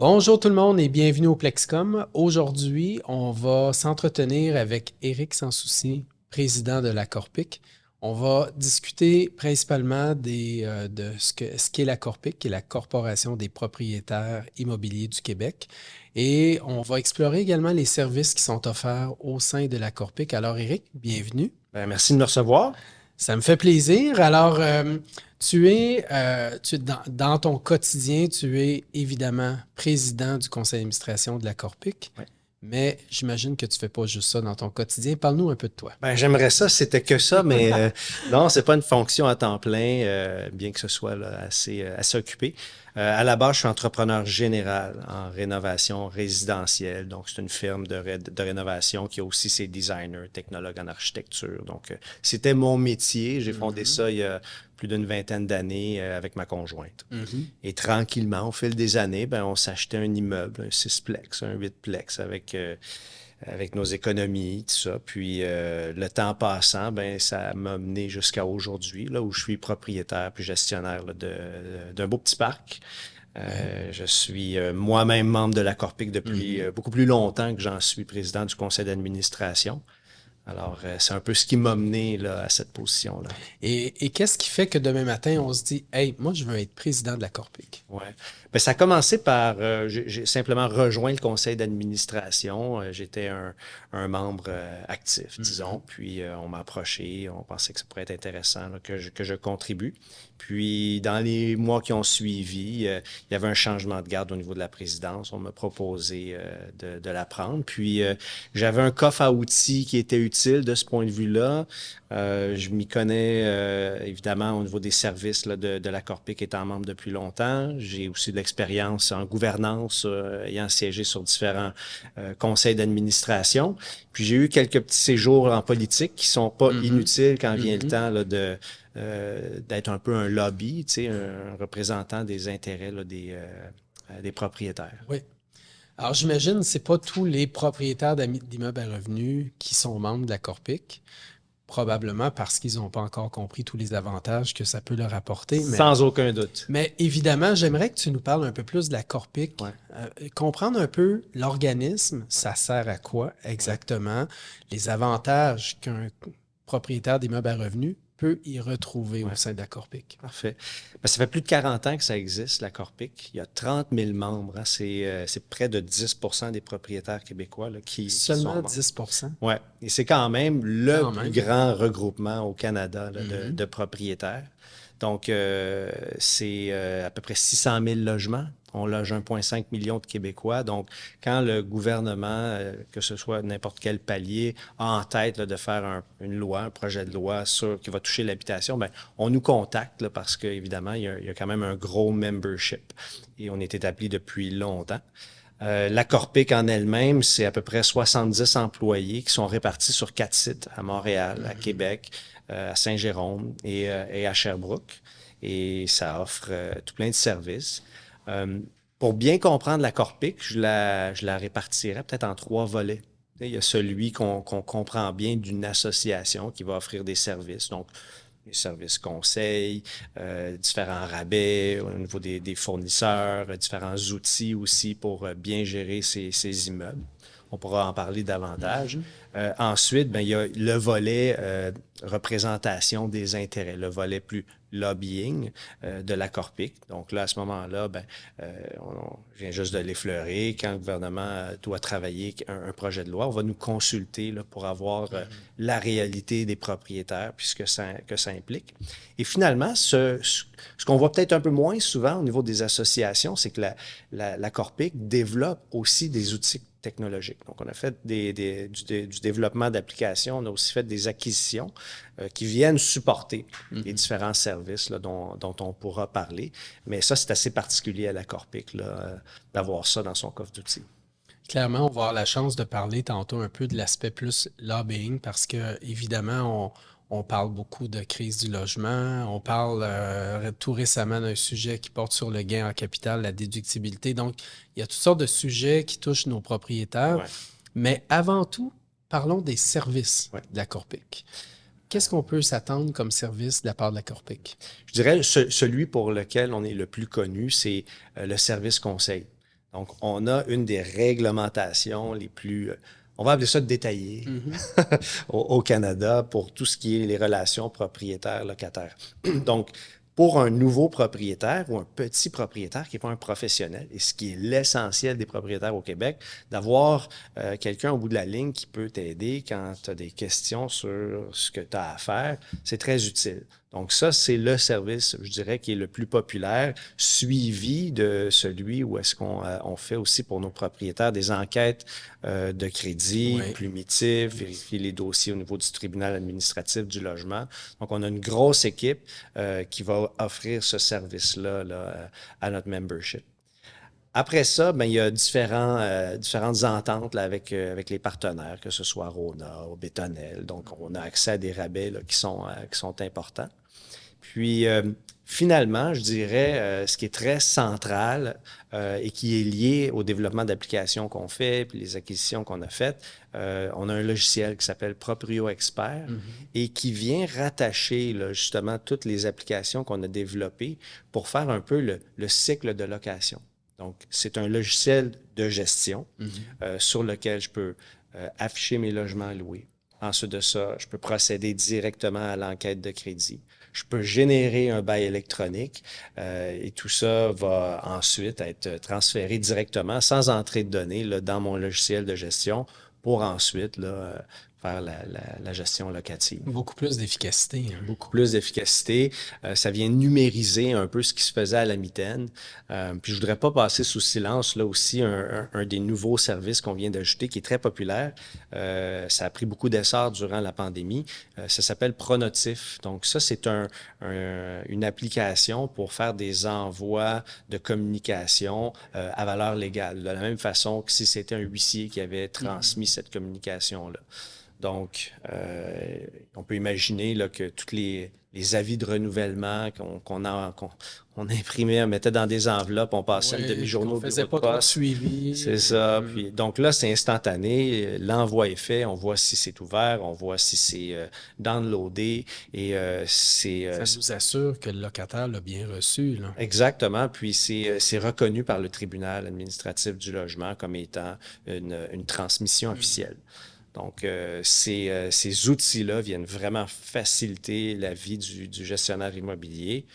Bonjour tout le monde et bienvenue au Plexcom. Aujourd'hui, on va s'entretenir avec Éric Sansouci, président de la Corpic. On va discuter principalement de ce qu'est la Corpic, qui est la Corporation des propriétaires immobiliers du Québec. Et on va explorer également les services qui sont offerts au sein de la Corpic. Alors Éric, bienvenue. Merci de me recevoir. Ça me fait plaisir. Alors, dans ton quotidien, tu es évidemment président du conseil d'administration de la Corpic, Ouais. mais j'imagine que tu ne fais pas juste ça dans ton quotidien. Parle-nous un peu de toi. J'aimerais ça, c'était que ça, mais non, c'est pas une fonction à temps plein, bien que ce soit là, assez occupé. À la base, je suis entrepreneur général en rénovation résidentielle. Donc, c'est une firme de rénovation qui a aussi ses designers, technologues en architecture. Donc, c'était mon métier. J'ai fondé ça il y a plus d'une vingtaine d'années avec ma conjointe. Mhm. Et tranquillement, au fil des années, on s'achetait un immeuble, un sixplex, un huitplex avec nos économies, tout ça. Puis le temps passant, ça m'a mené jusqu'à aujourd'hui, là où je suis propriétaire puis gestionnaire là, d'un beau petit parc. Ouais. Je suis moi-même membre de la Corpic depuis Mhm. beaucoup plus longtemps que j'en suis président du conseil d'administration. Alors, c'est un peu ce qui m'a mené là, à cette position-là. Et qu'est-ce qui fait que demain matin, on se dit, Hey, moi, je veux être président de la Corpic? Ouais. Ça a commencé par, j'ai simplement rejoint le conseil d'administration. J'étais un membre actif, disons. Mhm. Puis on m'a approché, on pensait que ça pourrait être intéressant là, que je contribue. Puis dans les mois qui ont suivi, il y avait un changement de garde au niveau de la présidence. On m'a proposé de la prendre. Puis j'avais un coffre à outils qui était utile de ce point de vue-là. Je m'y connais évidemment au niveau des services là, de la Corpic étant membre depuis longtemps. J'ai aussi de l'expérience en gouvernance, ayant siégé sur différents conseils d'administration. Puis j'ai eu quelques petits séjours en politique qui sont pas Mhm. inutiles quand vient le Mhm. temps là, d'être un peu un lobby, tu sais, un représentant des intérêts là, des propriétaires. Oui. Alors, j'imagine que ce n'est pas tous les propriétaires d'immeubles à revenus qui sont membres de la Corpic. Probablement parce qu'ils n'ont pas encore compris tous les avantages que ça peut leur apporter. Sans aucun doute. Mais évidemment, j'aimerais que tu nous parles un peu plus de la Corpic, Ouais, comprendre un peu l'organisme, ouais, ça sert à quoi ouais. exactement, les avantages qu'un propriétaire d'immeuble à revenus peut y retrouver au Ouais. sein de la Corpic. Parfait. Ça fait plus de 40 ans que ça existe, la Corpic. Il y a 30 000 membres. Hein. C'est près de 10% des propriétaires québécois là, qui sont Seulement membres. 10%, Ouais. Et c'est quand même le quand plus même. grand regroupement au Canada là, Mhm. de propriétaires. Donc, c'est à peu près 600 000 logements. On loge 1,5 million de Québécois. Donc, quand le gouvernement, que ce soit n'importe quel palier, a en tête là, de faire une loi, un projet de loi qui va toucher l'habitation, on nous contacte là, parce qu'évidemment, il y a quand même un gros membership et on est établi depuis longtemps. La Corpic en elle-même, c'est à peu près 70 employés qui sont répartis sur 4 sites, à Montréal, à Mhm. Québec, à Saint-Jérôme et à Sherbrooke. Et ça offre tout plein de services. Euh, pour bien comprendre la Corpic, je la répartirais peut-être en 3 volets. Il y a celui qu'on comprend bien d'une association qui va offrir des services. Donc, les services conseils, différents rabais au niveau des fournisseurs, différents outils aussi pour bien gérer ces immeubles. On pourra en parler davantage. Mhm. Ensuite, il y a le volet représentation des intérêts, le volet plus lobbying de la Corpic. Donc là, à ce moment-là, je viens juste de l'effleurer. Quand le gouvernement doit travailler un projet de loi, on va nous consulter là, pour avoir Mhm. la réalité des propriétaires, puisque ça implique. Et finalement, ce qu'on voit peut-être un peu moins souvent au niveau des associations, c'est que la Corpic développe aussi des outils technologiques. Donc, on a fait du développement d'applications, on a aussi fait des acquisitions qui viennent supporter les Mhm. différents services là, dont on pourra parler. Mais ça, c'est assez particulier à la Corpic là, d'avoir ça dans son coffre d'outils. Clairement, on va avoir la chance de parler tantôt un peu de l'aspect plus lobbying parce que, évidemment, on parle beaucoup de crise du logement. On parle tout récemment d'un sujet qui porte sur le gain en capital, la déductibilité. Donc, il y a toutes sortes de sujets qui touchent nos propriétaires. Ouais, Mais avant tout, parlons des services ouais. de la Corpic. Qu'est-ce qu'on peut s'attendre comme service de la part de la Corpic? Je dirais celui pour lequel on est le plus connu, c'est le service conseil. Donc, on a une des réglementations les plus, on va appeler ça détaillées au Canada pour tout ce qui est les relations propriétaires-locataires. Donc, pour un nouveau propriétaire ou un petit propriétaire qui n'est pas un professionnel, et ce qui est l'essentiel des propriétaires au Québec, d'avoir quelqu'un au bout de la ligne qui peut t'aider quand tu as des questions sur ce que tu as à faire, c'est très utile. Donc ça, c'est le service, je dirais, qui est le plus populaire, suivi de celui où est-ce qu'on on fait aussi pour nos propriétaires des enquêtes de crédit, Oui. plumitifs, vérifier les dossiers au niveau du tribunal administratif du logement. Donc, on a une grosse équipe qui va offrir ce service-là à notre membership. Après ça, ben, il y a différentes ententes là, avec les partenaires, que ce soit Rona ou Bétonel. Donc, on a accès à des rabais là, qui sont importants. Puis, finalement, je dirais, ce qui est très central et qui est lié au développement d'applications qu'on fait, puis les acquisitions qu'on a faites, on a un logiciel qui s'appelle Proprio Expert et qui vient rattacher là, justement toutes les applications qu'on a développées pour faire un peu le cycle de location. Donc, c'est un logiciel de gestion sur lequel je peux afficher mes logements loués. Ensuite de ça, je peux procéder directement à l'enquête de crédit. Je peux générer un bail électronique et tout ça va ensuite être transféré directement sans entrée de données là, dans mon logiciel de gestion pour ensuite là, faire la gestion locative. Beaucoup plus d'efficacité. Beaucoup plus d'efficacité. Ça vient numériser un peu ce qui se faisait à la mitaine. Puis je voudrais pas passer sous silence là aussi un des nouveaux services qu'on vient d'ajouter qui est très populaire. Ça a pris beaucoup d'essor durant la pandémie. Ça s'appelle Pronotif. Donc ça, c'est une application pour faire des envois de communication à valeur légale. De la même façon que si c'était un huissier qui avait transmis cette communication-là. Donc, on peut imaginer là, que tous les avis de renouvellement qu'on imprimait, on mettait dans des enveloppes, on passait une demi-journée au bureau de faisait pas trop de poste. suivi. C'est ça. Puis, donc là, c'est instantané. L'envoi est fait. On voit si c'est ouvert, on voit si c'est downloadé. Et Ça nous assure que le locataire l'a bien reçu. Là. exactement. Puis c'est reconnu par le tribunal administratif du logement comme étant une transmission officielle. Donc, ces outils-là viennent vraiment faciliter la vie du gestionnaire immobilier.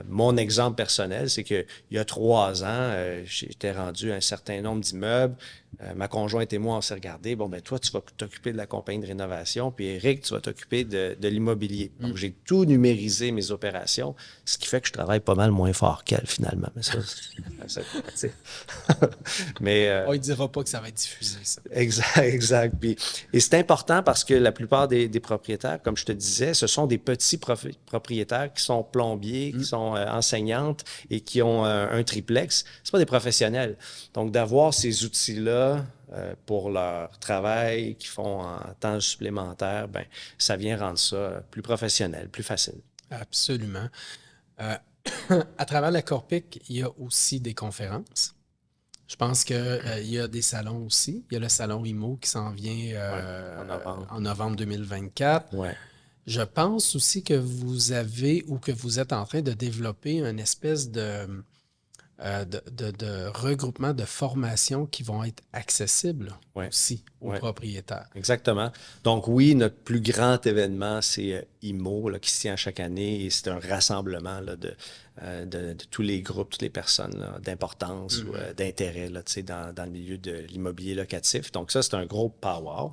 Mon exemple personnel, c'est qu'il y a 3 ans, j'étais rendu à un certain nombre d'immeubles. Ma conjointe et moi, on s'est regardé. Bon, ben toi, tu vas t'occuper de la compagnie de rénovation, puis Éric, tu vas t'occuper de l'immobilier. Donc, j'ai tout numérisé mes opérations, ce qui fait que je travaille pas mal moins fort qu'elle, finalement. Mais ça mais Oh, il ne dira pas que ça va être diffusé, ça. exact, exact. Et c'est important parce que la plupart des propriétaires, comme je te disais, ce sont des petits propriétaires qui sont plombiers, qui sont enseignantes et qui ont un triplex. C'est pas des professionnels. Donc, d'avoir ces outils-là pour leur travail qu'ils font en temps supplémentaire, ben, ça vient rendre ça plus professionnel, plus facile. Absolument. Euh, à travers la Corpic, il y a aussi des conférences. Je pense qu'il y a des salons aussi. Il y a le salon IMO qui s'en vient en novembre 2024. Ouais. Je pense aussi que vous avez ou que vous êtes en train de développer une espèce de regroupement de formations qui vont être accessibles aussi aux propriétaires. Exactement. Donc oui, notre plus grand événement, c'est IMO là, qui se tient chaque année et c'est un rassemblement là, de tous les groupes, toutes les personnes d'importance ou d'intérêt là, dans le milieu de l'immobilier locatif. Donc ça, c'est un gros power.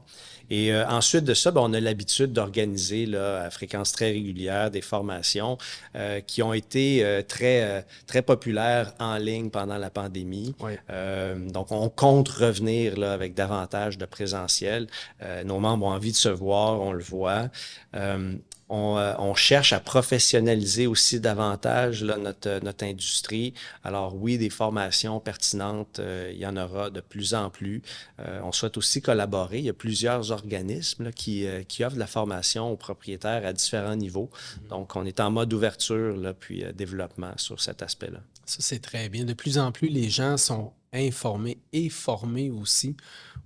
Et ensuite de ça, ben, on a l'habitude d'organiser là, à fréquence très régulière des formations qui ont été très populaires en ligne pendant la pandémie. Oui. Donc, on compte revenir là, avec davantage de présentiel. Nos membres ont envie de se voir, on le voit. On cherche à professionnaliser aussi davantage là, notre industrie. Alors oui, des formations pertinentes, il y en aura de plus en plus. On souhaite aussi collaborer. Il y a plusieurs organismes là, qui offrent de la formation aux propriétaires à différents niveaux. Donc, on est en mode ouverture là, puis développement sur cet aspect-là. Ça, c'est très bien. De plus en plus, les gens sont informés et formés aussi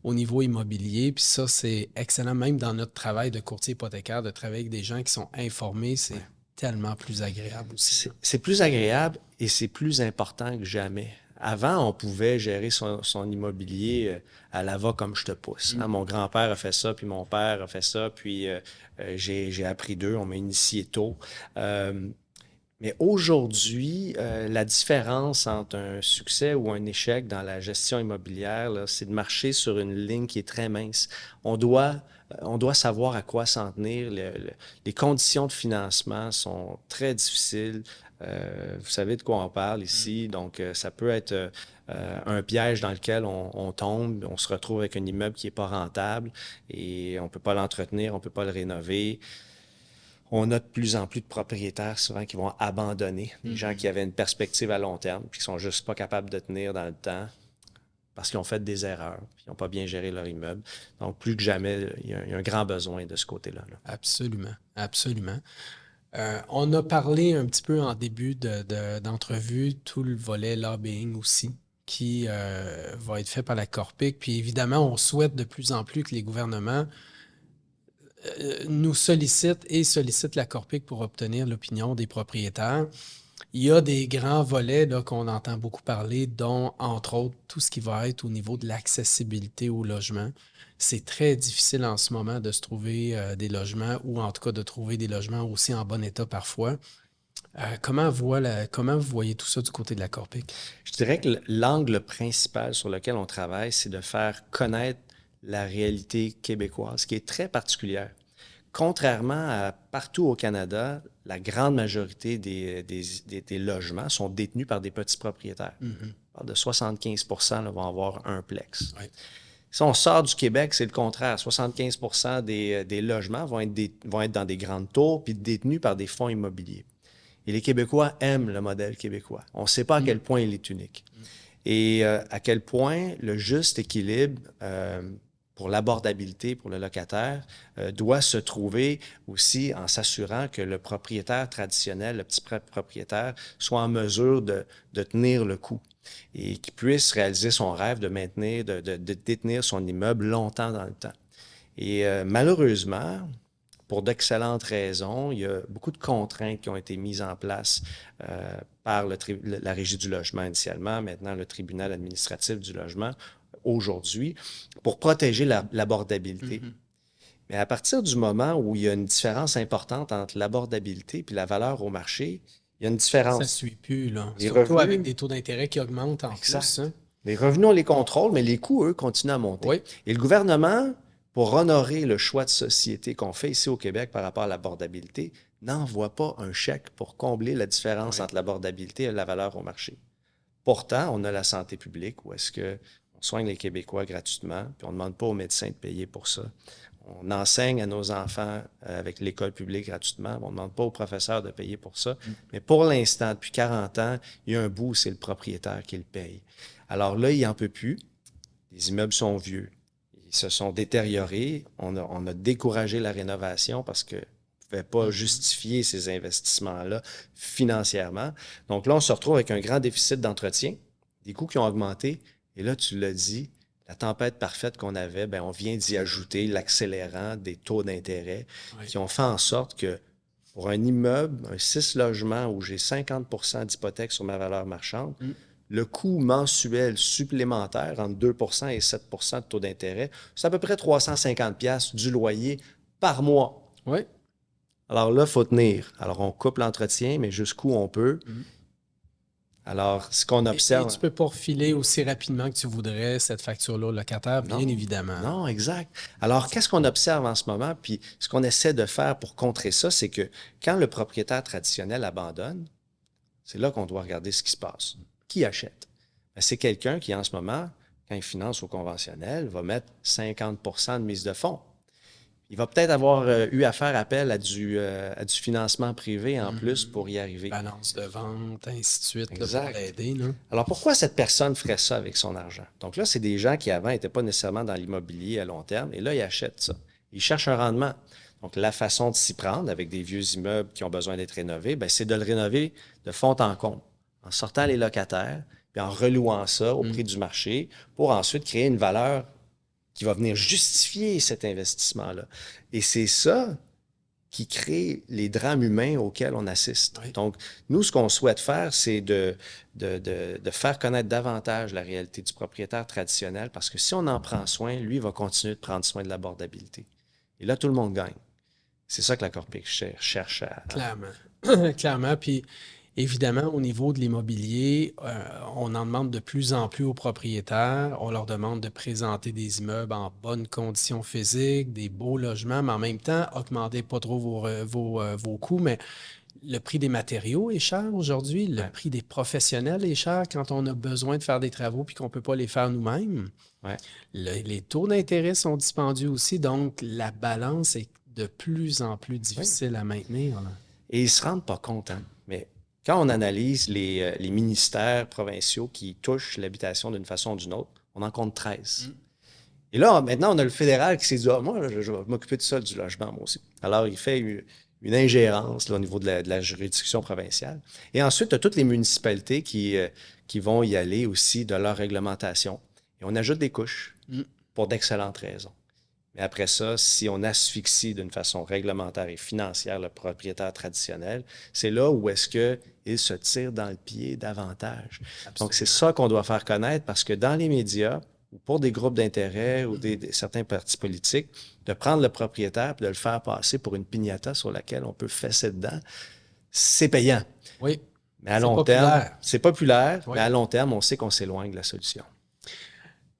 au niveau immobilier. Puis ça, c'est excellent. Même dans notre travail de courtier hypothécaire, de travailler avec des gens qui sont informés, c'est tellement plus agréable aussi. C'est plus agréable et c'est plus important que jamais. Avant, on pouvait gérer son immobilier à la va comme je te pousse. Hein. Mon grand-père a fait ça, puis mon père a fait ça, puis j'ai appris d'eux, on m'a initié tôt. Mais aujourd'hui, la différence entre un succès ou un échec dans la gestion immobilière, là, c'est de marcher sur une ligne qui est très mince. On doit savoir à quoi s'en tenir. Les conditions de financement sont très difficiles. Vous savez de quoi on parle ici. Donc, ça peut être un piège dans lequel on tombe. On se retrouve avec un immeuble qui n'est pas rentable et on ne peut pas l'entretenir, on ne peut pas le rénover. On a de plus en plus de propriétaires souvent qui vont abandonner, des gens qui avaient une perspective à long terme, puis qui sont juste pas capables de tenir dans le temps parce qu'ils ont fait des erreurs, puis ils n'ont pas bien géré leur immeuble. Donc, plus que jamais, il y a un grand besoin de ce côté-là. Là. Absolument, absolument. On a parlé un petit peu en début d'entrevue, tout le volet lobbying aussi, qui va être fait par la Corpic. Puis évidemment, on souhaite de plus en plus que les gouvernements nous sollicitent et sollicitent la Corpic pour obtenir l'opinion des propriétaires. Il y a des grands volets là, qu'on entend beaucoup parler, dont, entre autres, tout ce qui va être au niveau de l'accessibilité au logement. C'est très difficile en ce moment de se trouver des logements ou en tout cas de trouver des logements aussi en bon état parfois. Comment vous voyez tout ça du côté de la Corpic? Je dirais que l'angle principal sur lequel on travaille, c'est de faire connaître la réalité québécoise, qui est très particulière. Contrairement à partout au Canada, la grande majorité des logements sont détenus par des petits propriétaires. De 75% là, vont avoir un plex. Oui. Si on sort du Québec, c'est le contraire. 75% des logements vont être dans des grandes tours puis détenus par des fonds immobiliers. Et les Québécois aiment le modèle québécois. On ne sait pas à quel point il est unique. Et à quel point le juste équilibre pour l'abordabilité pour le locataire doit se trouver aussi en s'assurant que le propriétaire traditionnel, le petit propriétaire, soit en mesure de tenir le coup et qu'il puisse réaliser son rêve de maintenir, de détenir son immeuble longtemps dans le temps. Et malheureusement, pour d'excellentes raisons, il y a beaucoup de contraintes qui ont été mises en place par la Régie du logement initialement, maintenant le tribunal administratif du logement, aujourd'hui, pour protéger l'abordabilité. Mais à partir du moment où il y a une différence importante entre l'abordabilité et la valeur au marché, il y a une différence. Ça ne suit plus, là. Les Surtout revenus, avec des taux d'intérêt qui augmentent en exact. plus. Hein? Les revenus, on les contrôle, mais les coûts, eux, continuent à monter. Oui. Et le gouvernement, pour honorer le choix de société qu'on fait ici au Québec par rapport à l'abordabilité, n'envoie pas un chèque pour combler la différence entre l'abordabilité et la valeur au marché. Pourtant, on a la santé publique où est-ce qu'on soigne les Québécois gratuitement, puis on ne demande pas aux médecins de payer pour ça. On enseigne à nos enfants avec l'école publique gratuitement. On ne demande pas aux professeurs de payer pour ça. Mais pour l'instant, depuis 40 ans, il y a un bout où c'est le propriétaire qui le paye. Alors là, il n'en peut plus. Les immeubles sont vieux. Ils se sont détériorés. On a découragé la rénovation parce qu'on ne pouvait pas justifier ces investissements-là financièrement. Donc là, on se retrouve avec un grand déficit d'entretien, des coûts qui ont augmenté. Et là, tu l'as dit, la tempête parfaite qu'on avait, bien, on vient d'y ajouter l'accélérant des taux d'intérêt qui ont fait en sorte que pour un immeuble, un 6 logements où j'ai 50% d'hypothèque sur ma valeur marchande, le coût mensuel supplémentaire entre 2 et 7 de taux d'intérêt, c'est à peu près 350$ du loyer par mois. Oui. Alors là, il faut tenir. Alors, on coupe l'entretien, mais jusqu'où on peut. Alors, ce qu'on observe... Et tu ne peux pas refiler aussi rapidement que tu voudrais cette facture-là au locataire, bien évidemment. Non, exact. Alors, qu'est-ce qu'on observe en ce moment? Puis, ce qu'on essaie de faire pour contrer ça, c'est que quand le propriétaire traditionnel abandonne, c'est là qu'on doit regarder ce qui se passe. Qui achète? Bien, c'est quelqu'un qui, en ce moment, quand il finance au conventionnel, va mettre 50% de mise de fonds. Il va peut-être avoir eu à faire appel à du financement privé en plus pour y arriver. Balance de vente, ainsi de suite, là, Exact. pour l'aider. Là. Alors, pourquoi cette personne ferait ça avec son argent? Donc là, c'est des gens qui, avant, n'étaient pas nécessairement dans l'immobilier à long terme, et là, ils achètent ça. Ils cherchent un rendement. Donc, la façon de s'y prendre avec des vieux immeubles qui ont besoin d'être rénovés, bien, c'est de le rénover de fond en comble, en sortant les locataires, puis en relouant ça au prix du marché, pour ensuite créer une valeur qui va venir justifier cet investissement-là. Et c'est ça qui crée les drames humains auxquels on assiste. Oui. Donc, nous, ce qu'on souhaite faire, c'est de faire connaître davantage la réalité du propriétaire traditionnel, parce que si on en prend soin, lui va continuer de prendre soin de l'abordabilité. Et là, tout le monde gagne. C'est ça que la Corpic cherche à... Clairement. Clairement. Puis, évidemment, au niveau de l'immobilier, on en demande de plus en plus aux propriétaires. On leur demande de présenter des immeubles en bonnes conditions physiques, des beaux logements, mais en même temps, augmentez pas trop vos coûts. Mais le prix des matériaux est cher aujourd'hui. Le Ouais. prix des professionnels est cher quand on a besoin de faire des travaux puis qu'on ne peut pas les faire nous-mêmes. Ouais. Les taux d'intérêt sont dispendieux aussi, donc la balance est de plus en plus Oui. difficile à maintenir, là. Et ils ne se rendent pas compte, hein. Mais quand on analyse les ministères provinciaux qui touchent l'habitation d'une façon ou d'une autre, on en compte 13. Et là, maintenant, on a le fédéral qui s'est dit, ah, moi, là, je vais m'occuper de ça, du logement, moi aussi. Alors, il fait une ingérence là, au niveau de la juridiction provinciale. Et ensuite, tu as toutes les municipalités qui vont y aller aussi de leur réglementation. Et on ajoute des couches pour d'excellentes raisons. Mais après ça, si on asphyxie d'une façon réglementaire et financière le propriétaire traditionnel, c'est là où est-ce qu'il se tire dans le pied davantage. Absolument. Donc, c'est ça qu'on doit faire connaître, parce que dans les médias, ou pour des groupes d'intérêt ou certains partis politiques, de prendre le propriétaire et de le faire passer pour une piñata sur laquelle on peut fesser dedans, c'est payant. Oui. Mais à long terme, c'est populaire, Oui. mais à long terme, on sait qu'on s'éloigne de la solution.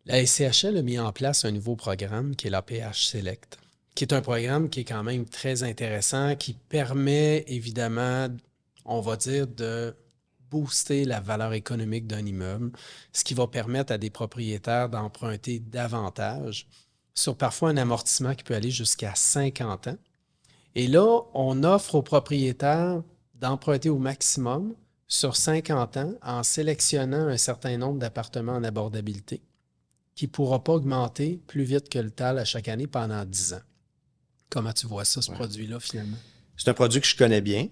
La SCHL a mis en place un nouveau programme qui est l'APH Select, qui est un programme qui est quand même très intéressant, qui permet évidemment, on va dire, de booster la valeur économique d'un immeuble, ce qui va permettre à des propriétaires d'emprunter davantage sur parfois un amortissement qui peut aller jusqu'à 50 ans. Et là, on offre aux propriétaires d'emprunter au maximum sur 50 ans en sélectionnant un certain nombre d'appartements en abordabilité qui ne pourra pas augmenter plus vite que le TAL à chaque année pendant 10 ans. Comment tu vois ça, ce produit-là, finalement? C'est un produit que je connais bien.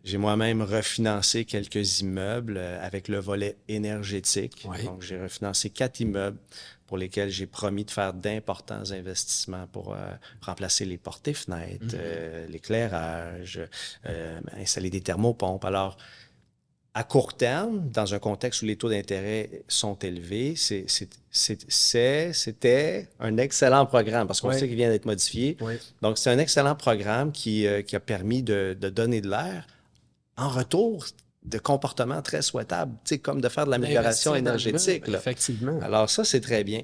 J'ai moi-même refinancé quelques immeubles avec le volet énergétique. Oui. Donc, j'ai refinancé 4 immeubles pour lesquels j'ai promis de faire d'importants investissements pour remplacer les portes et fenêtres, l'éclairage, installer des thermopompes. Alors, à court terme, dans un contexte où les taux d'intérêt sont élevés, c'était un excellent programme, parce qu'on sait qu'il vient d'être modifié. Oui. Donc, c'est un excellent programme qui a permis de donner de l'air en retour de comportements très souhaitables, comme de faire de l'amélioration énergétique. Là. Effectivement. Alors ça, c'est très bien.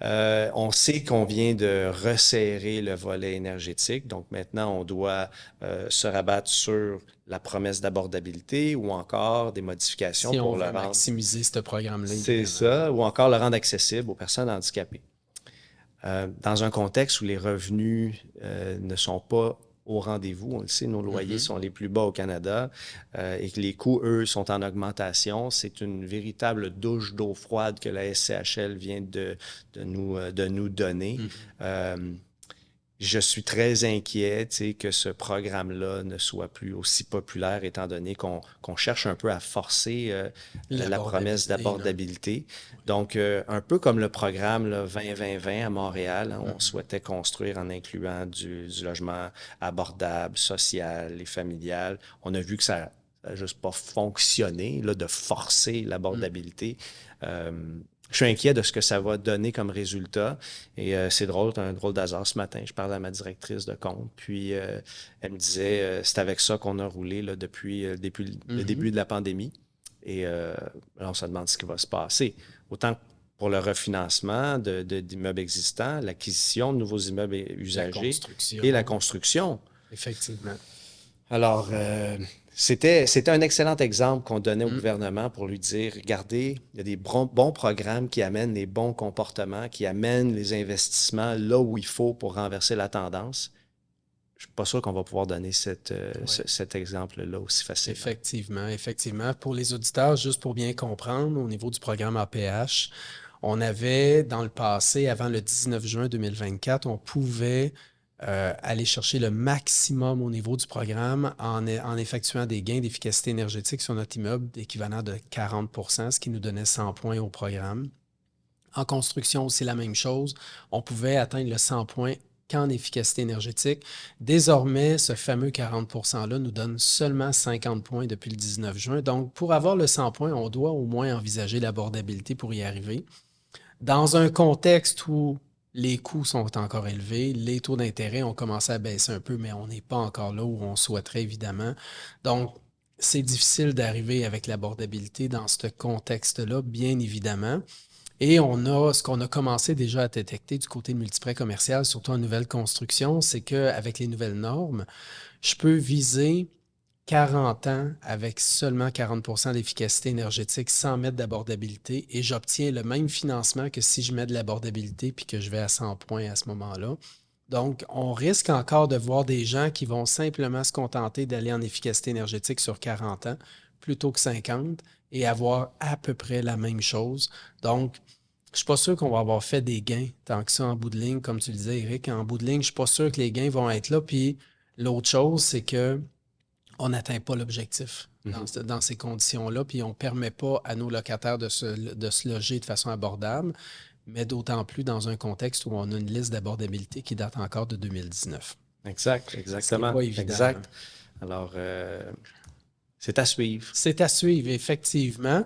On sait qu'on vient de resserrer le volet énergétique, donc maintenant, on doit se rabattre sur la promesse d'abordabilité ou encore des modifications si pour on le veut rendre... maximiser ce programme-là. C'est ça, ou encore le rendre accessible aux personnes handicapées. Dans un contexte où les revenus ne sont pas au rendez-vous, on le sait, nos loyers sont les plus bas au Canada et que les coûts, eux, sont en augmentation. C'est une véritable douche d'eau froide que la SCHL vient de nous donner. Je suis très inquiet que ce programme-là ne soit plus aussi populaire, étant donné qu'on cherche un peu à forcer la promesse d'abordabilité. Donc, un peu comme le programme 20-20-20 à Montréal, hein, on souhaitait construire en incluant du logement abordable, social et familial. On a vu que ça n'a juste pas fonctionné, là, de forcer l'abordabilité. Je suis inquiet de ce que ça va donner comme résultat. Et c'est drôle, un drôle d'hasard ce matin. Je parlais à ma directrice de compte, puis elle me disait c'est avec ça qu'on a roulé là, depuis le début de la pandémie. Et là, on se demande ce qui va se passer. Autant pour le refinancement d'immeubles existants, l'acquisition de nouveaux immeubles usagés et la construction. Effectivement. Alors, c'était un excellent exemple qu'on donnait au gouvernement pour lui dire, regardez, il y a des bons programmes qui amènent les bons comportements, qui amènent les investissements là où il faut pour renverser la tendance. Je ne suis pas sûr qu'on va pouvoir donner cet exemple-là aussi facilement. Effectivement. Pour les auditeurs, juste pour bien comprendre, au niveau du programme APH, on avait dans le passé, avant le 19 juin 2024, on pouvait aller chercher le maximum au niveau du programme en effectuant des gains d'efficacité énergétique sur notre immeuble équivalent de 40 %, ce qui nous donnait 100 points au programme. En construction aussi la même chose. On pouvait atteindre le 100 points qu'en efficacité énergétique. Désormais, ce fameux 40 %-là nous donne seulement 50 points depuis le 19 juin. Donc, pour avoir le 100 points, on doit au moins envisager l'abordabilité pour y arriver. Dans un contexte où les coûts sont encore élevés, les taux d'intérêt ont commencé à baisser un peu, mais on n'est pas encore là où on souhaiterait, évidemment. Donc, c'est difficile d'arriver avec l'abordabilité dans ce contexte-là, bien évidemment. Et on a ce qu'on a commencé déjà à détecter du côté de multiprêt commercial, surtout en nouvelle construction, c'est qu'avec les nouvelles normes, je peux viser 40 ans avec seulement 40 % d'efficacité énergétique sans mettre d'abordabilité et j'obtiens le même financement que si je mets de l'abordabilité puis que je vais à 100 points à ce moment-là. Donc, on risque encore de voir des gens qui vont simplement se contenter d'aller en efficacité énergétique sur 40 ans plutôt que 50 et avoir à peu près la même chose. Donc, je ne suis pas sûr qu'on va avoir fait des gains tant que ça en bout de ligne, comme tu le disais, Eric. En bout de ligne, je ne suis pas sûr que les gains vont être là. Puis l'autre chose, c'est que on n'atteint pas l'objectif dans ces conditions-là, puis on ne permet pas à nos locataires de se loger de façon abordable, mais d'autant plus dans un contexte où on a une liste d'abordabilité qui date encore de 2019. Exact, Ce qui n'est exactement. pas évident. Exact. Alors, c'est à suivre. C'est à suivre, effectivement.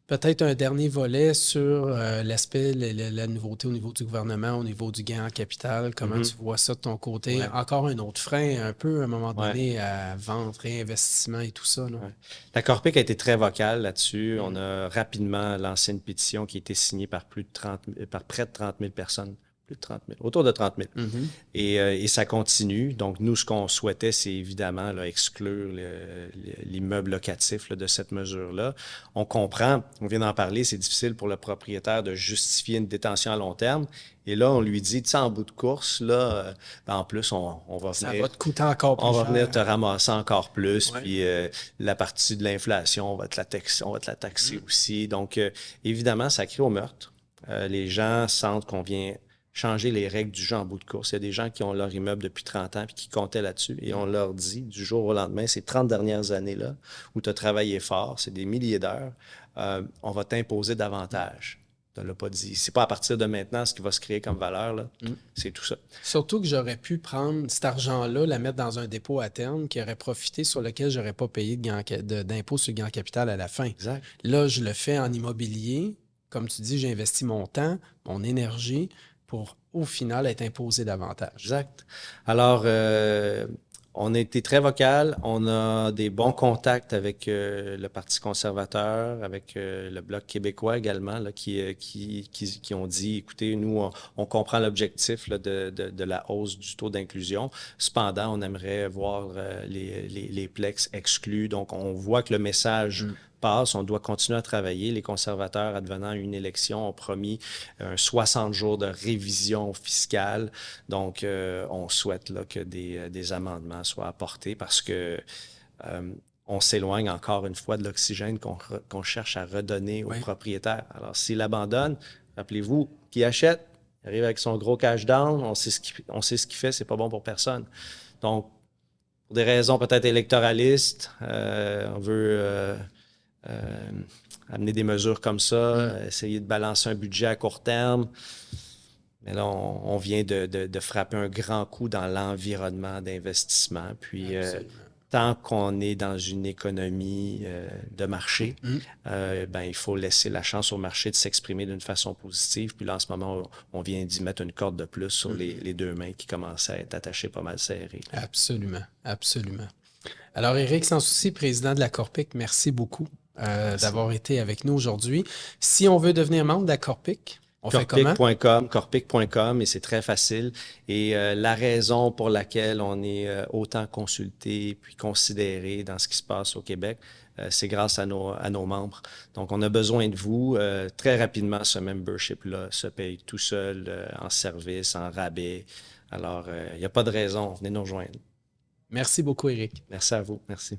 Peut-être un dernier volet sur l'aspect, la nouveauté au niveau du gouvernement, au niveau du gain en capital. Comment tu vois ça de ton côté? Ouais. Encore un autre frein, un peu, à un moment Ouais. donné, à vente, réinvestissement et tout ça. Là. Ouais. La Corpic a été très vocale là-dessus. On a rapidement lancé une pétition qui a été signée par près de 30 000 personnes. Plus de 30 000, autour de 30 000. Et ça continue. Donc, nous, ce qu'on souhaitait, c'est évidemment là, exclure l'immeuble locatif là, de cette mesure-là. On comprend, on vient d'en parler, c'est difficile pour le propriétaire de justifier une détention à long terme. Et là, on lui dit, tu sais, en bout de course, là, en plus, on va Ça venir... va te coûter encore plus On va cher. venir te ramasser encore plus, Ouais. puis la partie de l'inflation, on va te la taxer aussi. Donc, évidemment, ça crée au meurtre. Les gens sentent qu'on vient changer les règles du jeu en bout de course. Il y a des gens qui ont leur immeuble depuis 30 ans puis qui comptaient là-dessus et on leur dit du jour au lendemain, ces 30 dernières années-là où tu as travaillé fort, c'est des milliers d'heures, on va t'imposer davantage. Tu ne l'as pas dit. C'est pas à partir de maintenant ce qui va se créer comme valeur, là. C'est tout ça. Surtout que j'aurais pu prendre cet argent-là, la mettre dans un dépôt à terme qui aurait profité sur lequel je n'aurais pas payé d'impôt sur le gain en capital à la fin. Exact. Là, je le fais en immobilier. Comme tu dis, j'ai investi mon temps, mon énergie pour, au final, être imposé davantage. Exact. Alors, on a été très vocal. On a des bons contacts avec le Parti conservateur, avec le Bloc québécois également, là, qui ont dit, écoutez, nous, on comprend l'objectif là, de la hausse du taux d'inclusion. Cependant, on aimerait voir les plex exclus. Donc, on voit que le message passe. On doit continuer à travailler. Les conservateurs, advenant une élection, ont promis 60 jours de révision fiscale. Donc, on souhaite là, que des amendements soient apportés parce que on s'éloigne encore une fois de l'oxygène qu'on cherche à redonner aux propriétaires. Alors, s'il abandonne, rappelez-vous, qui achète, il arrive avec son gros cash down, on sait ce qu'il fait, c'est pas bon pour personne. Donc, pour des raisons peut-être électoralistes, on veut amener des mesures comme ça, essayer de balancer un budget à court terme. Mais là, on vient de frapper un grand coup dans l'environnement d'investissement. Puis, tant qu'on est dans une économie de marché, il faut laisser la chance au marché de s'exprimer d'une façon positive. Puis là, en ce moment, on vient d'y mettre une corde de plus sur les deux mains qui commencent à être attachées pas mal serrées. Absolument, absolument. Alors, Éric Sans-Souci, président de la Corpic, merci beaucoup d'avoir été avec nous aujourd'hui. Si on veut devenir membre de la Corpic, on fait comment? Corpic.com, et c'est très facile. Et la raison pour laquelle on est autant consulté puis considéré dans ce qui se passe au Québec, c'est grâce à nos membres. Donc, on a besoin de vous. Très rapidement, ce membership-là se paye tout seul, en service, en rabais. Alors, il n'y a pas de raison. Venez nous rejoindre. Merci beaucoup, Éric. Merci à vous. Merci.